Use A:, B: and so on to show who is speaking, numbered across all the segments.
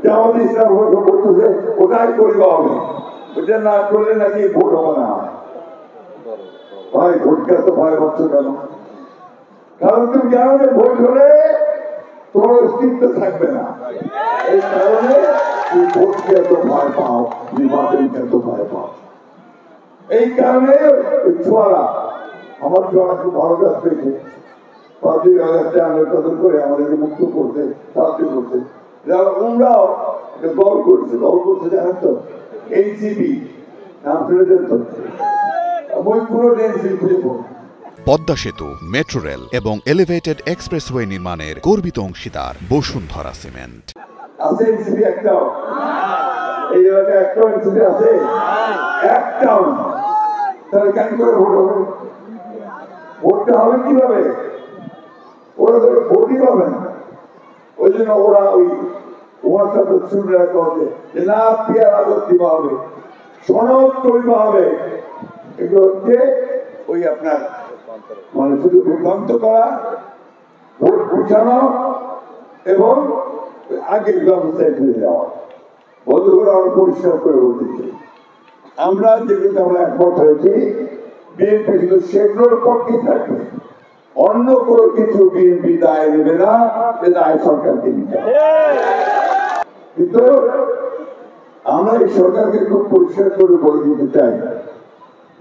A: জামাত ইসলাম করতেছে ওটাই করিবা হবে, ওটা না করলে নাকি ভোট হবে না। ভাই ভোটটা তো ভয় পাচ্ছ কেন? কারণ তুমি জানো যে ভোট হলে তোমার অস্তিত্ব থাকবে না। এই কারণে তুমি ভোটকে এত ভয় পাও, নির্বাচনকে এত ভয় পাও। এই কারণে ছোয়ারা আমার ছোয়ারা খুব ভালো কাজ পেয়েছে, 5,000 আমরা কদর করে আমাদেরকে মুক্ত করতে সাহায্য করতে। ওমরাও দল করছে, জানেন তো, এনসিপি নাম শুনেছেন তো, ওই পুরো এনসিপি খুঁজে পড়ো।
B: পদ্মা সেতু, মেট্রো রেল এবং এলিভেটেড এক্সপ্রেসওয়ে নির্মাণের গর্বিত অংশীদার বসুন্ধরা সিমেন্ট।
A: আছে এনসিপি একটাও? এই এলাকায় একটাও এনসিপি আছে? একটাও। তাহলে কেন করে ভোট হবে? ভোটটা হবে কিভাবে? ওরা তো ভোটই পাবে না। ওই জন্য ওরা ওই ওর সাথে শুনে রাখা হচ্ছে যে না পেয়ার আগত দিবা হবে, সনদ করিবা হবে। এগুলো হচ্ছে ওই আপনার মানে শুধু বিভ্রান্ত করা, ভোট বুঝানো এবং আগের ব্যবস্থায় ফিরে যাওয়া। বন্ধুরা আমরা পরিষ্কার করে বলতেছি, আমরা যেগুলো আমরা একমত হয়েছি, বিএনপি শুধু সেগুলোর পক্ষেই থাকবে, অন্য কোনো কিছু বিএনপি দায় নেবে না, সে দায় সরকারকে নিতে হবে। কিন্তু আমরা এই সরকারকে খুব পরিষ্কার করে বলে দিতে চাই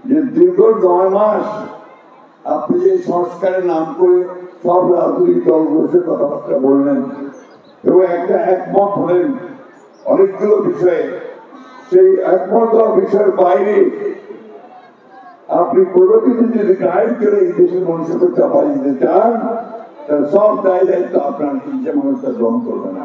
A: যে দীর্ঘ 9 মাস আপনি যে সংস্কারের নাম করে সব রাজনৈতিক দলগুলোর কথাবার্তা বললেন এবং একটা একমত হলেন অনেকগুলো বিষয়ে, সেই একমত বিষয়ের বাইরে আপনি কোনো কিছু যদি গাইড করে এই দেশের মানুষকে চাপা দিতে চান, তাহলে সব দায় দায়িত্ব আপনার যে মানুষটা গ্রহণ করবে না।